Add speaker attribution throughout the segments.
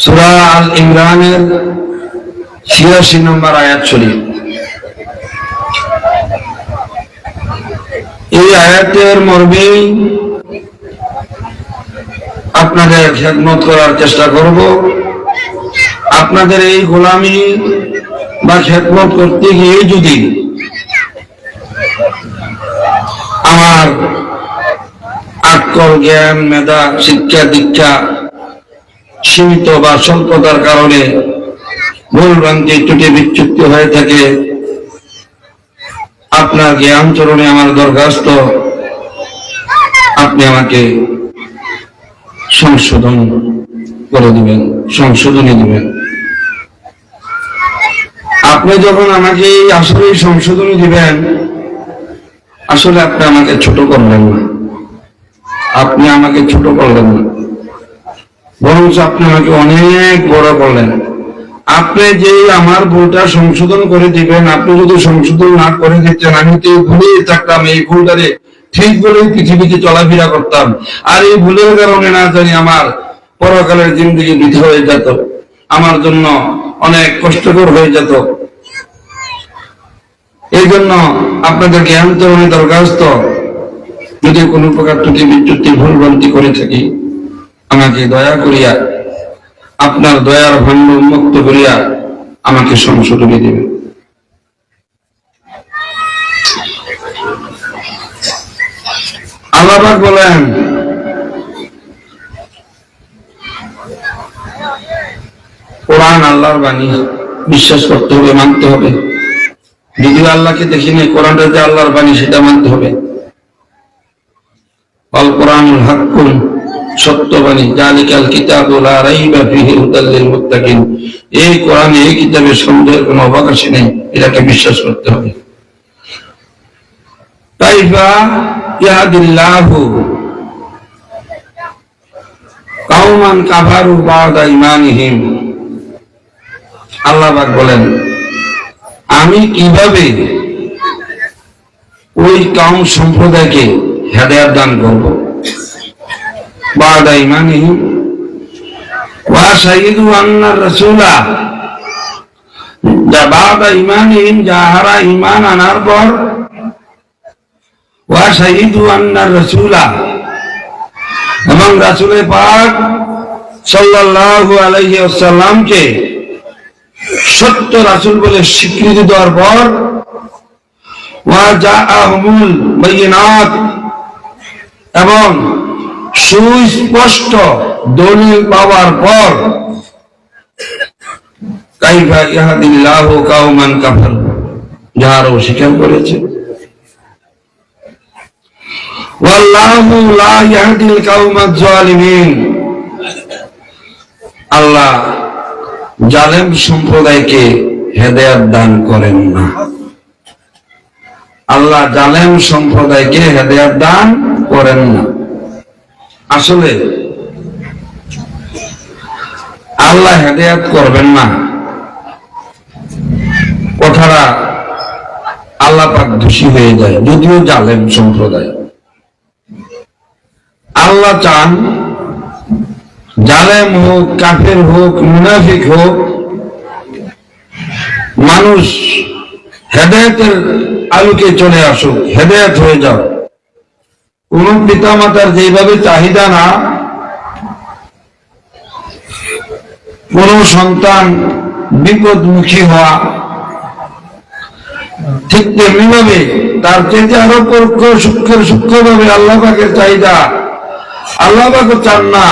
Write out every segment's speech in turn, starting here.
Speaker 1: সূরা আল ইমরানের ৮৬ নম্বর আয়াত শরীফ। এই আয়াতের মর্মে আপনাদের খেদমত করার চেষ্টা করব। আপনাদের এই গোলামি বা খেদমত করতে গিয়ে যদি আমার আক্কল, জ্ঞান, মেধা, শিক্ষা দীক্ষা সীমিত বা স্বল্পতার কারণে ভুল ভ্রান্তি ত্রুটি বিচ্যুতি হয়ে থাকে, আপনার জ্ঞান চরণে আমার দরখাস্ত, আপনি আমাকে সংশোধন করে দিবেন, সংশোধনী দিবেন। আপনি যখন আমাকে আসলে সংশোধনী দিবেন, আসলে আপনি আমাকে ছোট করলেন না, আপনি আমাকে ছোট করলেন না, বরং আপনি আমাকে অনেক বড় করলেন। আপনি যে আমার ভুলটা সংশোধন করে দিবেন, আপনি যদি সংশোধন না করে দিতেন, আমি তো এই ভুলেই থাকতাম, এই ভুলটারে ঠিক বলেই পৃথিবীতে চলাফেরা করতাম, আর এই ভুলের কারণে না জানি আমার পরকালের জিন্দেগি বৃথা হয়ে যেত, আমার জন্য অনেক কষ্টকর হয়ে যেত। এই জন্য আপনাদের জ্ঞান তরণে দরখাস্ত, যদি কোনো প্রকার ত্রুটি বিচ্যুতি ভুল ভ্রান্তি করে থাকি, আমাকে দয়া করিয়া আপনার দয়ার ভাণ্ড উন্মুক্ত করিয়া আমাকে সংশোধনী দেবেন। আল্লাহ পাক বলেন, কোরআন আল্লাহর বাণী, বিশ্বাস করতে হবে, মানতে হবে। যদিও আল্লাহকে দেখিনি, কোরআনটা যে আল্লাহর বাণী সেটা মানতে হবে। আল কোরআনুল হাক্কুন, সত্যবাণী, জালিকাল কিতাবু লা রাইবা ফীহি হুদাল লিল মুত্তাকিন। এই কোরআন, এই কিতাবের সন্দেহের কোনো অবকাশই নেই, এটাকে বিশ্বাস করতে হবে। কাইফা ইয়াহদিল্লাহু কাওমান কাফারু বা'দা ঈমানিহিম। আল্লাহ পাক বলেন, আমি কিভাবে ওই কওম সম্প্রদায়কে হেদায়েত দান করব, বা'দা ঈমানিহিম ওয়া শাহিদু আন্না রাসূলা, যা বা'দা ঈমানিহিম, যাহারা ঈমান আনার পর, ওয়া শাহিদু আন্না রাসূলা, এবং রাসূল পাক সাল্লাল্লাহু আলাইহি ওয়াসাল্লামকে সত্য রাসূল বলে স্বীকৃতি দেওয়ার পর, ওয়া জাআহুমুল বায়িনাত, এবং সুস্পষ্ট দলিল পাওয়ার পর, কাইফা ইয়াহদিল্লাহু কাওমান কাফারু, যারা অস্বীকার করেছে। ওয়াল্লাহু লা ইয়াহদিল কাওমাজ জালিমিন, আল্লাহ জালেম সম্প্রদায়কে হেদায়েত দান করেন না। আল্লাহ জালেম সম্প্রদায়কে হেদায়েত দান করেন না। আসলে আল্লাহ হেদায়েত করবেন না কথাটা আল্লাহ পাক দোষী হয়ে যায়, যদিও জালেম সম্প্রদায়। আল্লাহ চান জালেম হোক, কাফের হোক, মুনাফিক হোক, মানুষ হেদায়েতের আলোকে চলে আসুক, হেদায়েত হয়ে যাও। কোন পিতা মাতার যেভাবে চাহিদা না কোন সন্তান বিপদমুখী হওয়া, ঠিক তেমনি ভাবে তার চেয়ে আরো সূক্ষ্মভাবে আল্লাহ পাকের চাহিদা। আল্লাহ পাক চান না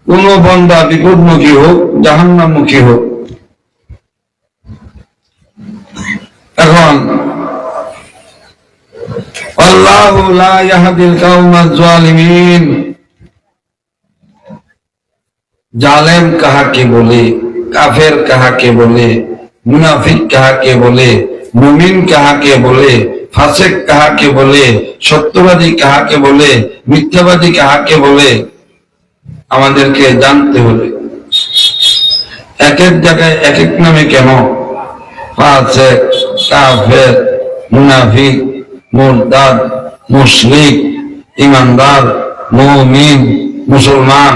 Speaker 1: কোন বান্দা বিপদমুখী হোক, জাহান্নামমুখী হোক। এখন আল্লাহু লা ইয়াহদিল কাওমাজ জালিমিন, জালেম কাহাকে বলে, কাফের কাহাকে বলে, মুনাফিক কাহাকে বলে, মুমিন কাহাকে বলে, ফাসিক কাহাকে বলে, সত্যবাদী কাহাকে বলে, মিথ্যাবাদী কাহাকে বলে, আমাদেরকে জানতে হবে। এক এক জায়গায় এক এক নামে কেন? ফাসিক, কাফের, মুনাফিক, মুরতাদ, মুশরিক, ঈমানদার, মুমিন, মুসলমান।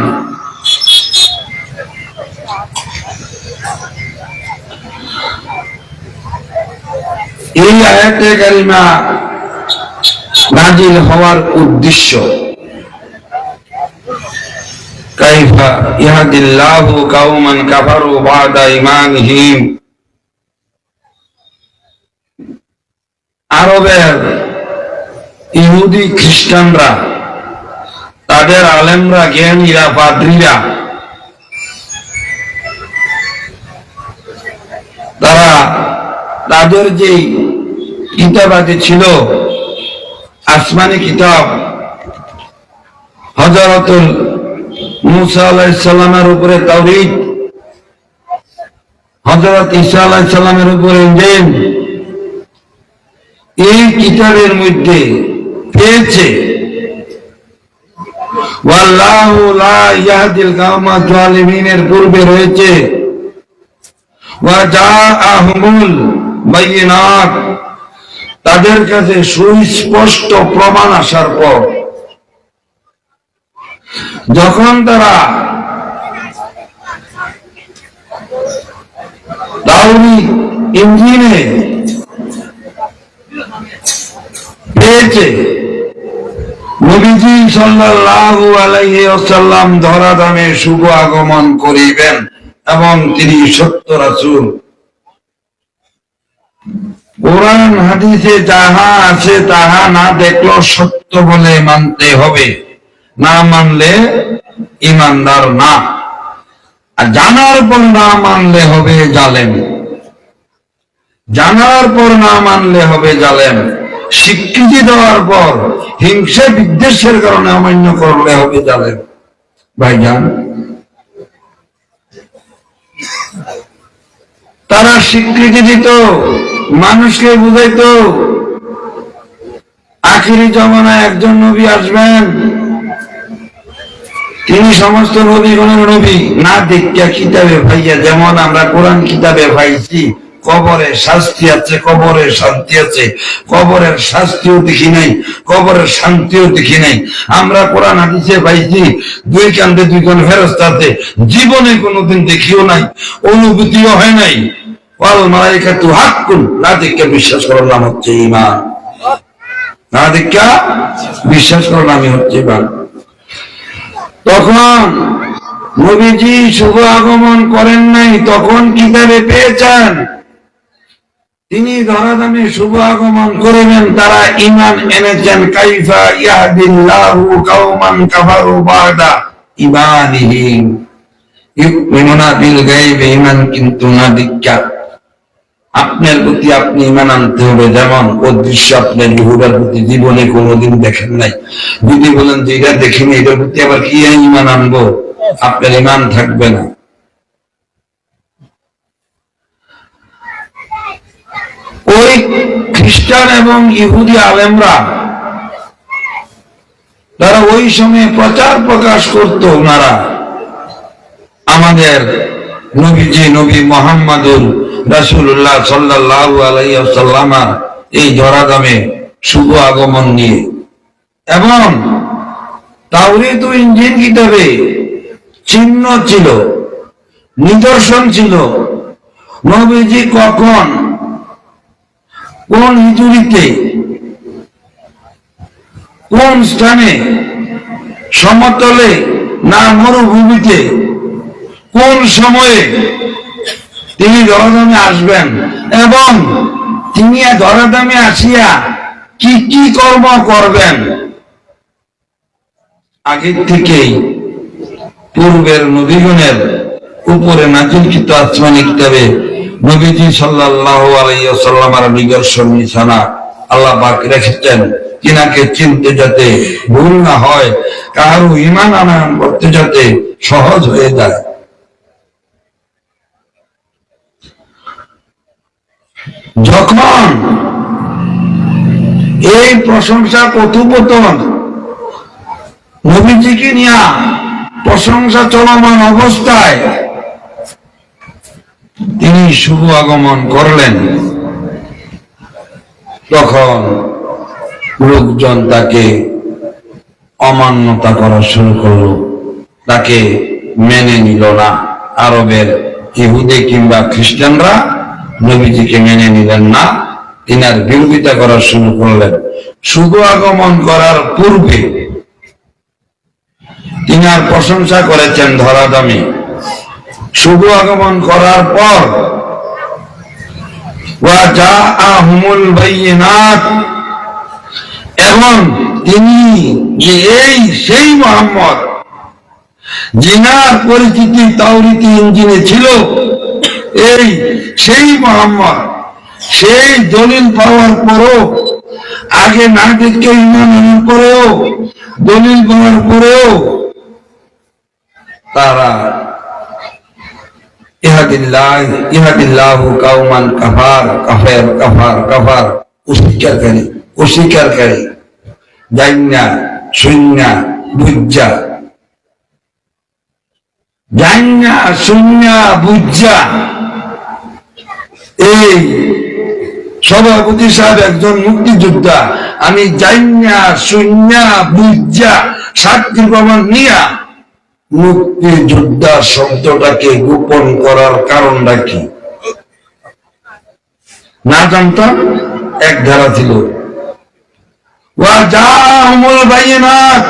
Speaker 1: এই আয়াতে কারিমা নাজিল হওয়ার উদ্দেশ্য কাইফা ইয়াহদিল্লাহু কাওমান কাফারু বাদা ঈমানিহিম, আরবের ইহুদি খ্রিস্টানরা, তাদের আলেমরা, জ্ঞানীরা, পাদ্রীরা, তারা তাদের যে কিতাবাদি ছিল, আসমানি কিতাব, হযরতুল মুসা আলাইহিস সালামের উপরে তাওরীত, হযরত ঈসা আলাইহিস সালামের উপরে ইনজিল, এই কিতাবের মধ্যে পেয়েছে ওয়াল্লাহু লা ইয়াহদিল কাওমা যালিমিনের পূর্বে রয়েছে ওয়া জাআহুমুল বায়িনাত, তাদের কাছে সুস্পষ্ট প্রমাণ আসার পর যখন তারা তাওরীত ইনজিলে পেয়েছে, নবীজি সাল্লাল্লাহু আলাইহি ওয়াসাল্লাম ধরাধামে শুভ আগমন করিবেন এবং তিনি সত্য রাসূল। কোরআন হাদিসে যাহা আছে তাহা না দেখলেও সত্য বলে মানতে হবে, না মানলে ঈমানদার না। আর জানার পর না মানলে হবে জালেম, জানার পর না মানলে হবে জালেম। স্বীকৃতি দেওয়ার পর হিংসা বিদ্বেষের কারণে অমান্য করলে হবে জালেম। ভাইজান, তারা স্বীকৃতি দিত, মানুষকে বুঝাইতো আখিরি জমানায় একজন নবী আসবেন, তিনি সমস্ত নবীগণের নবী না দেখিয়া কিতাবে ভাইয়া, যেমন আমরা কোরআন কিতাবে ভাইছি কবরে শাস্তি আছে, কবরে শান্তি আছে, কবরের শাস্তিও দেখি নাই, কবরের শান্তিও দেখি নাই। আমরা কোরআন হাদিসে পাইছি দুই কান্দে দুইজন ফেরেশতা আছে, জীবনে কোনোদিন দেখিও নাই, অনুভূতিও হয় নাই। ওয়াল মালাইকাতু হাক্কুন, না দেখিয়া বিশ্বাস করার নাম হচ্ছে ঈমান, না দেখিয়া বিশ্বাস করার নামই হচ্ছে ঈমান। তখন নবীজি শুভ আগমন করেন নাই, তখন কিতাবে পেয়েছেন তিনি ধরাধামে শুভ আগমন করিবেন, তারা ঈমান এনেছেন। কাইফা ইয়াহদিল্লাহু কাওমান কাফারু বাদা ঈমানিহিম, ইউমিনুনা বিল গায়বি, ঈমান কিন্তু না দীক্ষা। আপনার প্রতি আপনি ঈমান আনতে হবে, যেমন অদৃশ্য আপনার ইহুদার প্রতি জীবনে কোনোদিন দেখেন নাই। যদি বলেন যে এটা দেখিনি, এটার প্রতি আবার কি ঈমান আনবো, আপনার ঈমান থাকবে না। ওই খ্রিস্টান এবং ইহুদি আলেমরা তারা ওই সময়ে প্রচার প্রকাশ করত, ওনারা আমাদের নবীজি নবী মুহাম্মদুর রাসূলুল্লাহ সাল্লাল্লাহু আলাইহি ওয়াসাল্লাম এই ধরাধামে শুভ আগমন নিয়ে। এবং তাওরীত ও ইনজিল কিতাবে চিহ্ন ছিল, নিদর্শন ছিল, নবীজি কখন কোন হিজরিতে কোন স্থানে, সমতলে না মরুভূমিতে, কোন সময়ে তিনি ধরাধামে আসবেন এবং তিনি ধরাধামে আসিয়া কি কি কর্ম করবেন, আগের থেকেই পূর্বের নবীগণের উপরে নাযিলকৃত আসমানী কিতাবে নবীজি সাল্লাল্লাহু আলাইহি ওয়াসাল্লামের নিদর্শন নিশানা আল্লাহ পাক রেখেছেন, তিনাকে চিনতে যাতে ভুল না হয়, কারো ঈমান আনয়ন করতে যাতে সহজ হয়ে যায়। যখন এই প্রশংসা কথোপকথন নবীজিকে নিয়ে প্রশংসা চলমান অবস্থায় তিনি শুভ আগমন করলেন, তখন লোকজন তাকে অমান্যতা করা শুরু করলো, তাকে মেনে নিল না। আরবের ইহুদি কিংবা খ্রিস্টানরা নবীজিকে মেনে নিলেন না, তিনার বিরোধিতা করা শুরু করলেন। শুভ আগমন করার পূর্বে তিনার প্রশংসা করেছেন ধরাধামে। শুভ আগমন করার পর ওয়াজাআহুমুল বাইয়িনাত, এবং তিনি যে এই সেই মুহাম্মদ যিনার পরিচিতি তাওরীতি ইনজিলে ছিল, এই সেই মুহাম্মদ, সেই দলিল পাওয়ার পরও, আগে না দেখে ঈমান আনার পরেও, দলিল পাওয়ার পরেও তারা ইহাদিল্লাহু কাওমান কাফার অস্বীকারী জান্না সুন্না বুজ্জা, জান্না সুন্না বুজ্জা। এই সভাপতি সাহেব একজন মুক্তিযোদ্ধা, আমি জান্না সুন্না বুজ্জা সাক্ষী প্রমাণ নিয়া মুক্তিযোদ্ধা শব্দটাকে গোপন করার কারণটা কি না জানতাম। এক ধারা ছিল ওয়াজাআহুমুল বাইয়িনাত,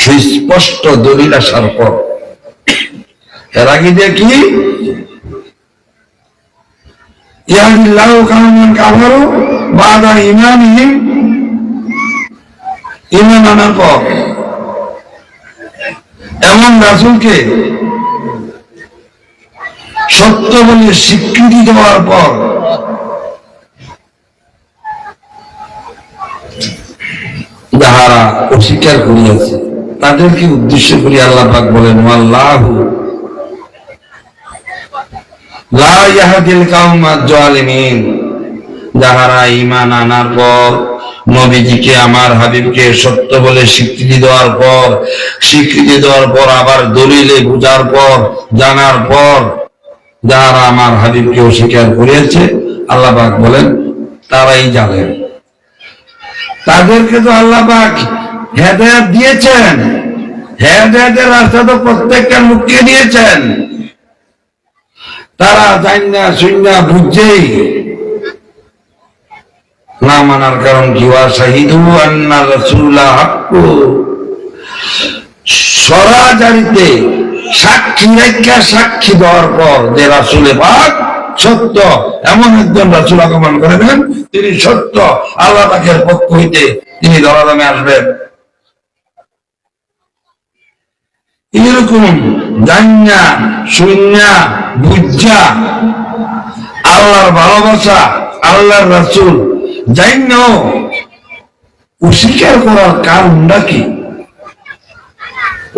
Speaker 1: সুস্পষ্ট দলিল আসার পর। এর আগে দিয়ে কি ইয়াহদিল্লাহু কাওমান কাফারু বাদা ঈমানিহিম, ঈমান আনার পর, এমন রাসূলকে সত্য বলে স্বীকৃতি দেওয়ার পর যাহারা অস্বীকার করিয়াছে তাদেরকে উদ্দেশ্য করে আল্লাহ পাক বলেন ওয়াল্লাহু লা ইয়াহদিল কাওমাজ জালিমিন, যাহারা ঈমান আনার পর নবীজিকে, আমার হাবিবকে সত্য বলে স্বীকৃতি দেওয়ার পর আবার দলিলে বুঝার পর, জানার পর যাহারা আমার হাবিবকে অস্বীকার করিয়াছে, আল্লাহ পাক বলেন তারাই জালেম। তাদেরকে তো আল্লাহ পাক হেদায়েত দিয়েছেন, হেদায়েতের রাস্তা তো প্রত্যেকটা লোককে দিয়েছেন। তারা জান্না সুন্না বুঝেই না মানার কারণ কি? ওয়াশাহিদু আন্না রাসূলা হাক্কু, সরাসরিতে সাক্ষী দেওয়ার পর যে রাসূলে পাক সত্য, এমন একজন রাসূল আগমন করবেন, তিনি সত্য, আল্লাহ পাকের পক্ষ হইতে তিনি ধরাধামে আসবেন। এরকম জান্না সুন্না বুঝা আল্লাহর ভালোবাসা, আল্লাহর রাসূল জান্না অস্বীকার করার কারণটা কি?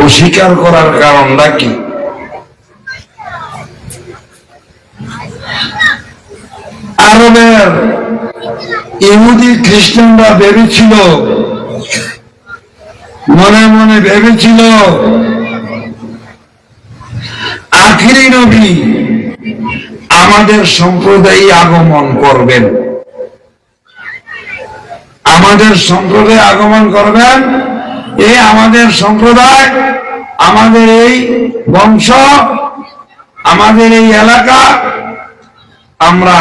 Speaker 1: অস্বীকার করার কারণটা কি? আরবের ইহুদি খ্রিস্টানরা ভেবেছিল, মনে মনে ভেবেছিল আখিরি নবী আমাদের সম্প্রদায়ে আগমন করবেন, আমাদের সম্প্রদায়ে আগমন করবেন। এই আমাদের সম্প্রদায়, আমাদের এই বংশ, আমাদের এই এলাকা, আমরা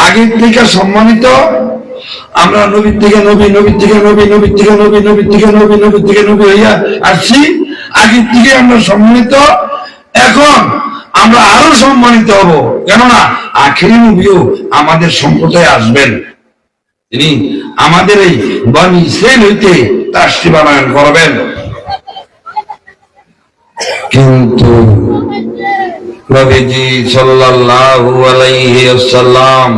Speaker 1: আগের থেকে সম্মানিত, আমরা নবীর থেকে নবী, নবীর থেকে নবী, নবীর থেকে নবী, নবীর থেকে নবী, নবীর থেকে নবী হইয়া আসছি, আগের থেকে আমরা সম্মানিত। এখন আমরা আরো সম্মানিত হব, কেননা আখেরি নবীও আমাদের সম্প্রদায়ে আসবেন, তিনি আমাদের এই বনি ইসরাইল হইতে তাশরীফ আনয়ন করবেন। কিন্তু নবীজি সাল্লাল্লাহু আলাইহি ওয়াসাল্লাম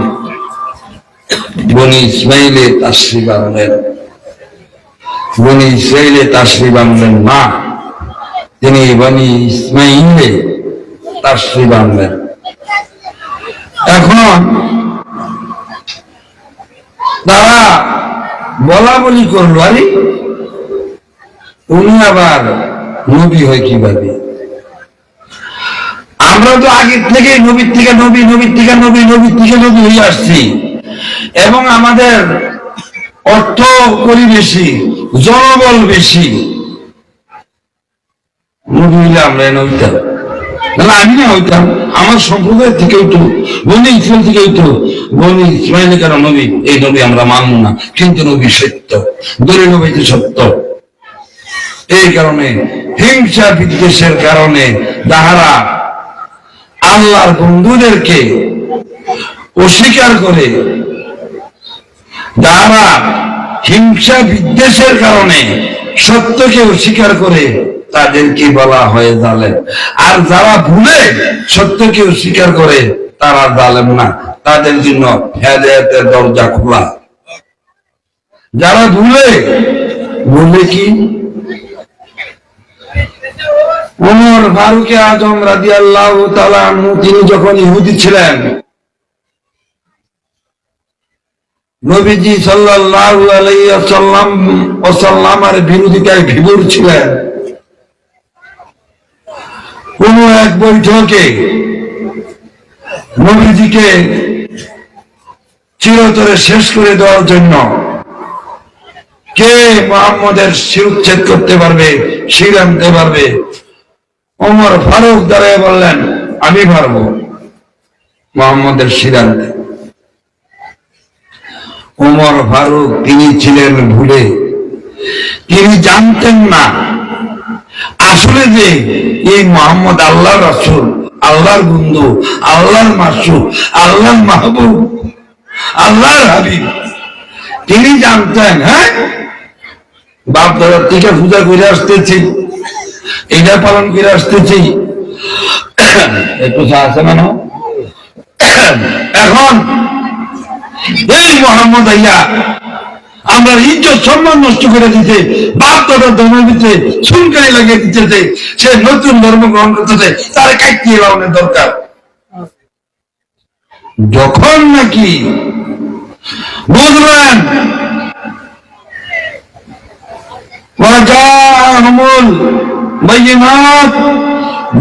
Speaker 1: বনি ইসমাইলে তাশরীফ আনলেন, বনি ইসরাইলে তাশরীফ আনলেন না, তিনি বনি ইসমাইলে তাশরীফ আনলেন। এখন তারা বলা বলি করলো, আরে উনি আবার নবী হয় কিভাবে? আমরা তো আগে থেকে নবীর থেকে নবী, নবীর থেকে নবী, নবীর থেকে নবী হয়ে আসছি, এবং আমাদের অর্থ করি বেশি, জনবল বেশি, নবী হইলে আমরা নবীতে তাহলে আমি না হইতাম, আমার সম্প্রদায় থেকে হইতো, বনি ইসরায়েল থেকে হইতো, বনি ইসমাইল কেন নবী, এই নবী আমরা মানব না, কিন্তু নবী সত্য, দলিল হইতে সত্য। এই কারণে হিংসা বিদ্বেষের কারণে যাহারা আল্লাহর বন্ধুদেরকে অস্বীকার করে, যারা হিংসা বিদ্বেষের কারণে সত্যকে অস্বীকার করে, তাদেরকে বলা হয় জালেম। আর যারা ভুলে সত্যকে অস্বীকার করে, তারা জালেম না, তাদের জন্য হেদায়েতের দরজা খোলা। যারা ভুলে কি ওমর ফারুক আজম রাদিয়াল্লাহু তাআলা আনহু, তিনি যখন ইহুদি ছিলেন, নবীজি সাল্লাল্লাহু আলাইহি ওয়াসাল্লামের বিরোধিতায় বিভোর ছিলেন। কোন এক বৈঠকে নবীজিকে চিরতরে শেষ করে দেওয়ার জন্য কে মুহাম্মদের শিরুচ্ছেদ করতে পারবে, শির আনতে পারবে, ওমর ফারুক দাঁড়িয়ে বললেন, আমি পারবো মুহাম্মদের শির আনতে। ওমর ফারুক তিনি ছিলেন ভুলে, তিনি জানতেন না আসলে যে এই মুহাম্মদ আল্লাহর রাসূল, আল্লাহর বন্ধু, আল্লাহর মাসুক, আল্লাহর মাহবুব, আল্লাহর হাবিব। তিনি জানতেন, হ্যাঁ বাপ দাদার থেকে পূজা করে আসতেছি, এটা পালন করে আসতেছি, একটু আছে না, এখন এই মোহাম্মদ আইয়া আমরা ইজ্জত সম্মান নষ্ট করে দিতে, বাপ দাদার ধর্মের ভিতরে চুনকানি লাগিয়ে দিতেছে, সে নতুন ধর্ম গ্রহণ করতেছে, তারা কাটিয়ে লাগানোর দরকার। যখন নাকি বুঝলেন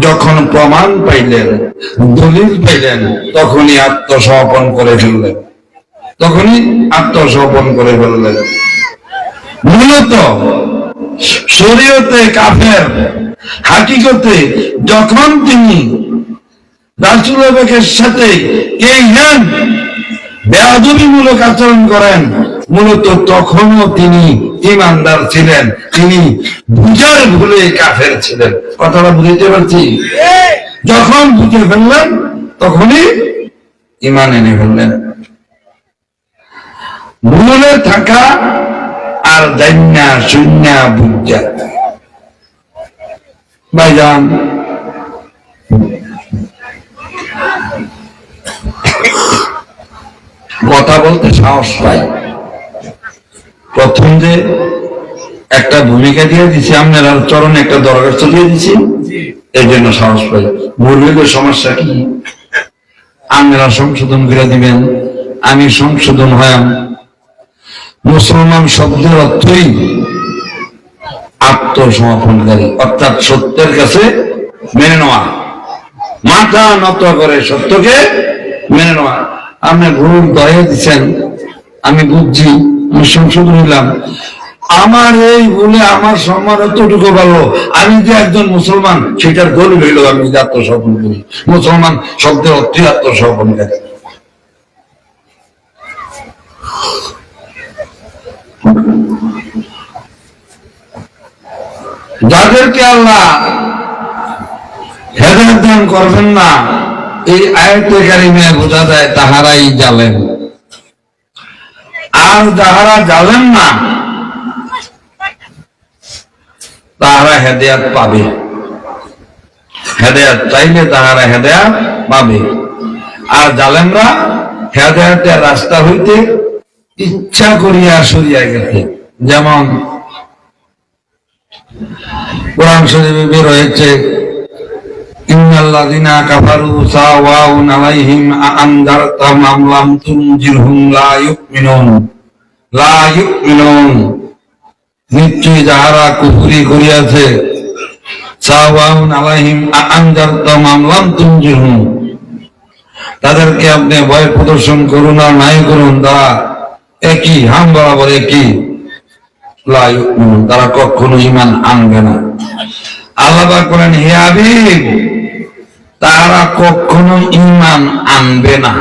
Speaker 1: যখন প্রমাণ পাইলেন, দলিল পাইলেন, তখনই আত্মসমর্পণ করে ফেললেন, মূলত শরীয়তে কাফের, হাকিকতে যখন তিনি রাসূলের সাথে এই বেয়াদবিমূলক আচরণ করেন, মূলত তখনও তিনি ঈমানদার ছিলেন, তিনি বুঝার ভুলে কাফের ছিলেন। কথাটা বুঝতে পারছি? যখন বুঝে ফেললেন তখনই ঈমান এনে ফেললেন। ভুলে থাকা আর জান্না শূন্যা বুঝা। ভাইজান, কথা বলতে সাহস পাই। প্রথম যে একটা ভূমিকা দিয়ে দিচ্ছি, আপনার চরণে একটা দরখাস্ত দিয়ে দিচ্ছি, এই জন্য সাহস পাই। মুরব্বীদের সমস্যা কি আপনারা সংশোধন করে দিবেন, আমি সংশোধন হয়াম। মুসলমান শব্দের অর্থই আত্মসমর্পণকারী, অর্থাৎ সত্যের কাছে মেনে নেওয়া, মাথা নত করে সত্যকে মেনে নেওয়া। আপনি ভুল দয়া দিচ্ছেন, আমি বুঝছি, আমি সংশোধন নিলাম। আমার এই ভুলে আমার সম্মান এতটুকু ভালো, আমি যে একজন মুসলমান সেটার দলিল হইল আমি যে আত্মসমর্পণ করি। মুসলমান শব্দের অর্থই আত্মসমর্পণকারী। যাদেরকে আল্লাহ হেদায়েত দান করবেন না, এই আয়াতে কারিমে বোঝা যায় তাহারাই জালেম। আর যাহারা জালেম না, তাহারা হেদায়েত পাবে। হেদায়েত চাইলে তাহারা হেদায়েত পাবে। আর জালেমরা হেদায়েতের রাস্তা হইতে ইচ্ছা করিয়া সরিয়া গেছে। যেমন কোরআন শরীফে বের হয়েছে, ইন্নাল্লাযিনা কাফারু সাওয়াউন আলাইহিম আনযারতাহুম আম লাম তুনজিরহুম লা ইউমিনুন। নিশ্চয়ই যাহারা কুফরি করিয়াছে, সাওয়াউন আলাইহিম আনযারতাহুম আম লাম তুনজিরহুম, তাদেরকে আপনি ভয় প্রদর্শন করুন আর নাই করুন, তারা একই, হাম বরাবর একই, লা ইউমিনুন, তারা কখনো ঈমান আনবে না। আল্লাহ পাক বলেন, হে হাবিব তারা কখনো ঈমান আনবে না,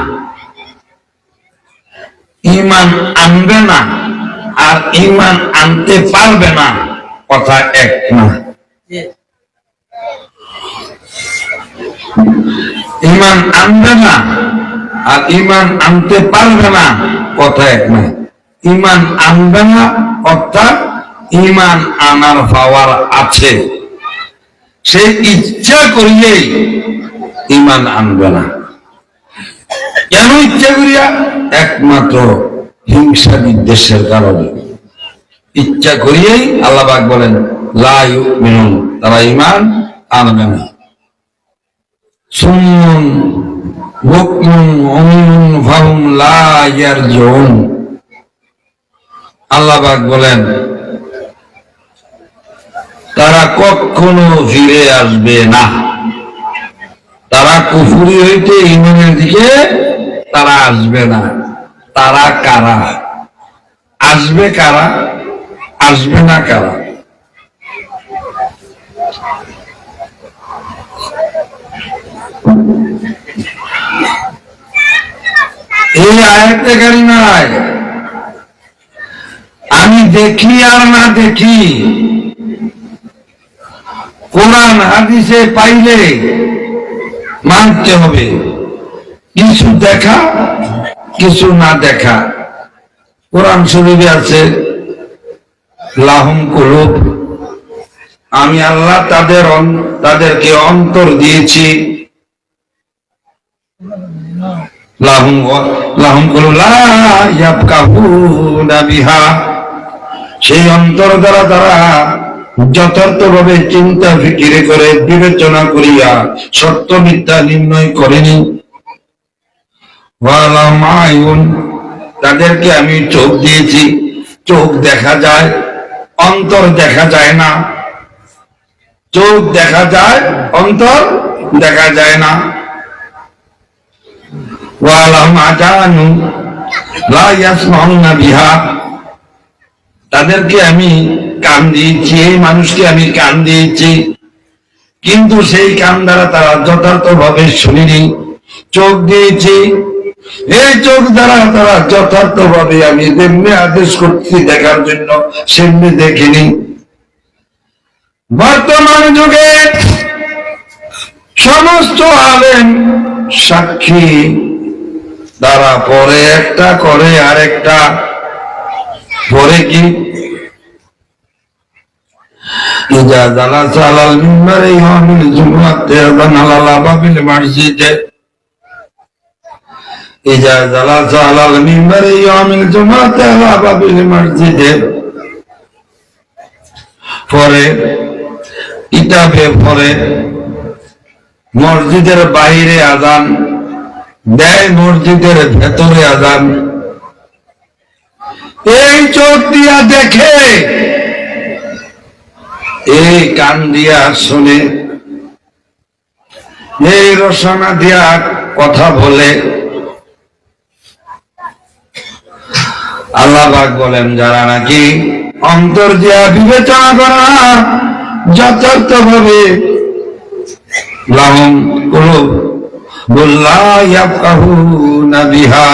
Speaker 1: ঈমান আনবে না আর ঈমান আনতে পারবে না, কথা এক না। ঈমান আনবে না আর ঈমান আনতে পারবে না, কথা এক না। ঈমান আনবে না অর্থাৎ ঈমান আনার পাওয়ার আছে, সে ইচ্ছা করিয়েই ঈমান আনবে না। কেন ইচ্ছা করিয়া? একমাত্র হিংসা বিদ্বেষের কারণে ইচ্ছা করিয়েই আল্লাহ পাক বলেন লা ইউমিনুন, তারা ঈমান আনবে না। সুম্মুন বুকমুন উমিয়ুন ফাহুম লা ইয়ারজুন, আল্লাহ পাক বলেন তারা কখনো ফিরে আসবে না। তারা কুফরি হইতে ঈমানের দিকে তারা আসবে না। তারা কারা? আসবে কারা? আসবে না কারা? এই আয়াতে কারিমায় আমি দেখি আর না দেখি, কোরআন হাদিসে পাইলে মানতে হবে, কিছু দেখা কিছু না দেখা। কোরআন শরীফে আছে লাহুম কুলুব, আমি আল্লাহ তাদেরকে অন্তর দিয়েছি। লাহুম কুলুব লা ইয়াফকাহুনা বিহা, সেই অন্তর দ্বারা তারা যথার্থভাবে চিন্তা ফিকিরে করে বিবেচনা করিয়া সত্য মিথ্যা নির্ণয় করেনি। তাদেরকে আমি চোখ দিয়েছি, চোখ দেখা যায়, অন্তর দেখা যায় না। চোখ দেখা যায়, অন্তর দেখা যায় না। তাদেরকে আমি কান দিয়েছি, এই মানুষকে আমি কান দিয়েছি, কিন্তু সেই কান দ্বারা তারা যথার্থভাবে শুনিনি। চোখ দিয়েছি, এই চোখ দ্বারা তারা যথার্থভাবে আমি যেমনি আদেশ করছি দেখার জন্য সেমনি দেখিনি। বর্তমান যুগে সমস্ত আলেম সাক্ষী, তারা পরে একটা করে আরেকটা। পরে কি? ইজা জালাসা আলাল মিম্বারি ইয়াউমিল জুমআতি আযানা আলা বাবিল মসজিদে, ইজা জালাসা আলাল মিম্বারি ইয়াউমিল জুমআতি আলা বাবিল মসজিদে। পরে কিতাবে পরে মসজিদের বাইরে আযান দেয়, মসজিদের ভেতরে আযান। এই চোখ দিয়া দেখে, এই কান দিয়া শুনে, এই রসনা দিয়া কথা বলে। আল্লাহ পাক বলেন যারা নাকি অন্তর দিয়া বিবেচনা করা যথার্থভাবে, লাহুম কুলুব লা ইয়াফকাহুনা বিহা।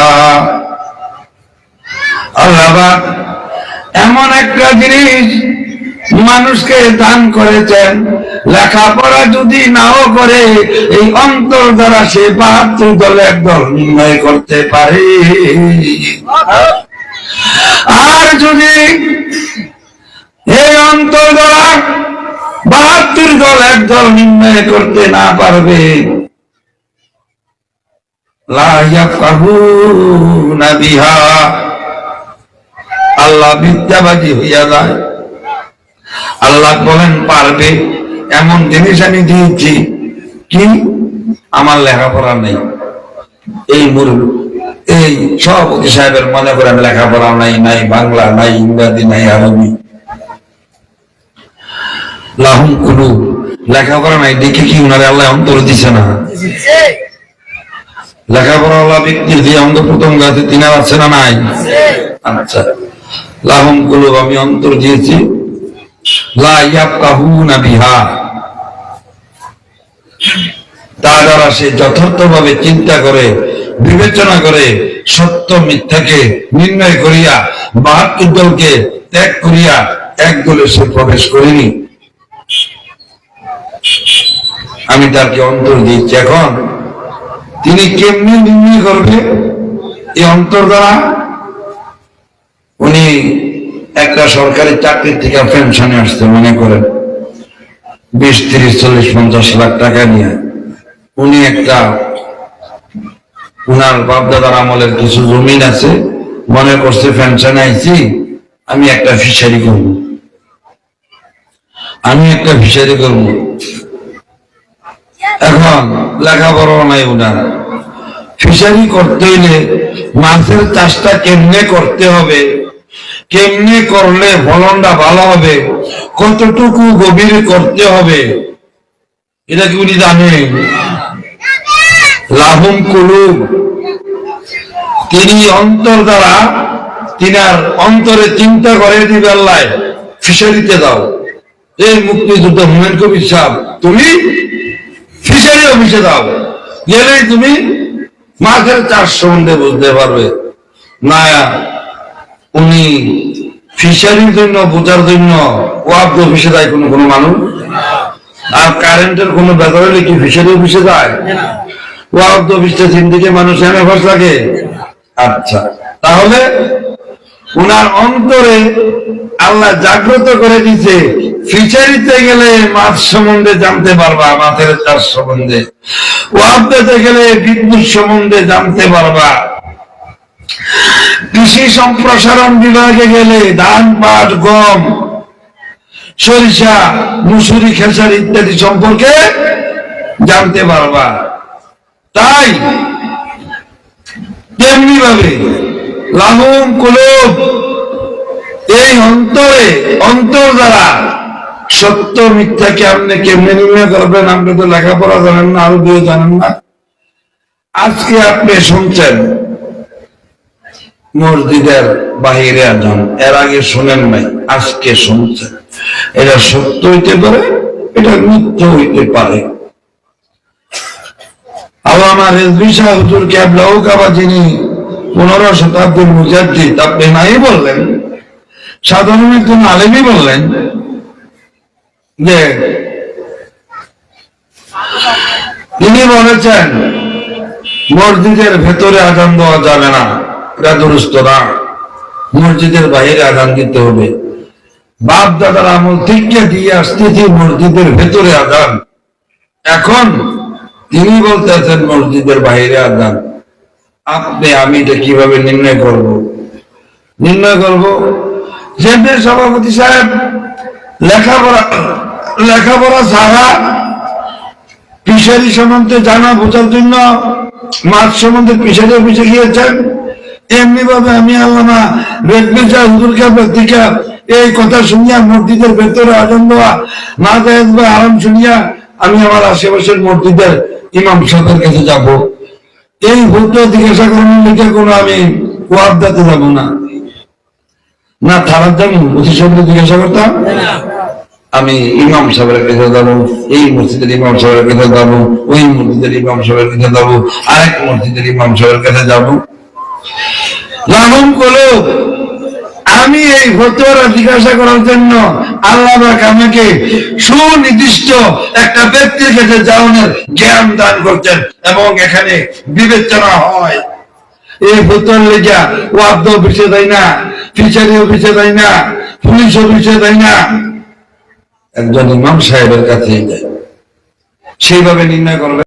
Speaker 1: আল্লাহ পাক এমন একটা জিনিস মানুষকে দান করেছেন, লেখাপড়া যদি নাও করে এই অন্তর দ্বারা সে ৭২ দলের দল নির্ণয় করতে পারে। আর যদি এই অন্তর দ্বারা ৭২ দল একদল নির্ণয় করতে না পারবে, লা ইয়াফকাহুনা বিহা, আল্লাহ মিথ্যাবাদী হইয়া যায়। আল্লাহ বলেন পারবে, এমন জিনিস আমি দিয়েছি কি আমার লেখাপড়া নেই। এই এই সভাপতি সাহেবের মনে করেন লেখাপড়া নাই, নাই বাংলা, নাই ইংরাজি, নাই আরবি। লাহুম কুলুব, লেখাপড়া নাই দেখে কি উনারে আল্লাহ অন্তর দিছে না? লেখাপড়া আল্লাহ ব্যক্তির যে অঙ্গ প্রত্যঙ্গ আছে তিনার আছে না নাই? আচ্ছা, লাহুম কুলুব আমি অন্তর দিয়েছি, লা ইয়াফকাহুনা বিহা, তা দ্বারা সে যথার্থভাবে চিন্তা করে বিবেচনা করে সত্য মিথ্যাকে নির্ণয় করিয়া 72 দলকে ত্যাগ করিয়া এক দলে সে প্রবেশ করেনি। আমি তাকে অন্তর দিচ্ছি। এখন তিনি কেমনি নির্ণয় করবে এই অন্তর দ্বারা? উনি একটা সরকারি চাকরির থেকে পেনশনে আসতে মনে করেন 20, 30, 40, 50 লাখ টাকা নিয়ে উনি একটা উনার বাপদাদার আমলের কিছু জমিন আছে, মনে করছে পেনশনে আইছি আমি একটা ফিশারি করব, এখন লেখাপড়া নাই উনার। ফিশারি করতে হইলে মাছের চাষটা কেমনে করতে হবে, কেমনে করলে ফলনটা ভালো হবে, কতটুকু গভীরে করতে হবে, এটা কি উনি জানেন? লাহুম কুলুব, তিনি অন্তর দ্বারা তিনার অন্তরে চিন্তা করে দিবে আল্লাহ ফিশারিতে দাও। এই মুক্তিযুদ্ধ হুমায়ুন কবির সাহেব তুমি ফিশারি অফিসে দাও, গেলেই তুমি মাছের চাষ সম্বন্ধে বুঝতে পারবে। না, উনি ফিশারির জন্য বোঝার জন্য ওয়াকফ অফিসে যায় কোনো মানুষ? আর কারেন্টের কোনো ব্যাপার হলে কি ফিশারি অফিসে যায়? ওয়াকফ অফিসটা চিন্তিকে মানুষ এনে ফাঁস লাগে। আচ্ছা, তাহলে উনার অন্তরে আল্লাহ জাগ্রত করে দিছে ফিশারিতে গেলে মাছ সম্বন্ধে জানতে পারবা, মাছের চাষ সম্বন্ধে। ওয়াকফে গেলে বিদ্যুৎ সম্বন্ধে জানতে পারবা। কৃষি সম্প্রসারণ বিভাগে গেলে ধান, পাট, গম, সরিষা, মুসুরি, খেসারি ইত্যাদি সম্পর্কে জানতে পারবা। তাই তেমনি ভাবে লাহুম কুলুব, এই অন্তরে অন্তর দ্বারা সত্য মিথ্যাকে আপনি কেমনে নির্ণয় করবেন? আপনি তো লেখাপড়া জানেন না, আরো কেউ জানেন না। আজকে আপনি শুনছেন মসজিদের বাহিরে আজান, এর আগে শুনেন নাই, আজকে শুনছেন। এটা সত্য হইতে পারে, এটা মিথ্যা হইতে পারে। আল্লামা রেজভী শাহ হুজুর কেবলাউ কাবা, যিনি 15 শতাব্দীর মুজাদ্দিদ, আপনি নাই বললেন, সাধারণ একজন আলেমই বললেন যে তিনি বলেছেন মসজিদের ভেতরে আজান দেওয়া যাবে না, এটা দুরুস্ত না, মসজিদের বাইরে আজান দিতে হবে। বাপ দাদার আমল থেকে দিয়ে আসতেছি মসজিদের ভেতরে আজান, এখন তিনি বলতেছেন মসজিদের বাইরে আজান। আপনি আমি এটা কিভাবে নির্ণয় করব? যে সভাপতি সাহেব লেখাপড়া ছাড়া ফিশারি সম্বন্ধে জানা বোঝার জন্য মাছ সম্বন্ধে ফিশারি অফিসে গিয়েছেন, এমনি ভাবে আমি আল্লামা রেজভী শাহ হুজুর কেবলা থেকে এই কথা শুনিয়া মসজিদের ভেতরে আজান দেওয়া না জায়েজ বা হারাম শুনিয়া আমি আমার আশেপাশের মসজিদের ইমাম সাহেবের কাছে যাব। এই ভুলটা জিজ্ঞাসা করানোর লিখে কোনো আমি ওয়ার্দাতে যাব না, না থানার যাবো ওসি সাহেবকে জিজ্ঞাসা করতাম, আমি ইমাম সাহেবের কাছে যাবো, এই মসজিদের ইমাম সাহেবের কাছে যাবো, ওই মসজিদের ইমাম সাহেবের কাছে যাবো, আরেক মসজিদের ইমাম সাহেবের কাছে যাবো। লাহুম কুলুব, আমি এই ফতোয়া জিজ্ঞাসা করার জন্য আল্লাহ পাক আমাকে সুনির্দিষ্ট একটা ব্যক্তির কাছে যাওয়ার জ্ঞান দান করছেন, এবং এখানে বিবেচনা হয়। এই ফতোয়ার লেগা ওয়াকফ অফিসে দেয় না, ফিশারি অফিসে দেয় না, পুলিশ অফিসে দেয় না, একজন ইমাম সাহেবের কাছেই দেয়। সেইভাবে নির্ণয় করবে।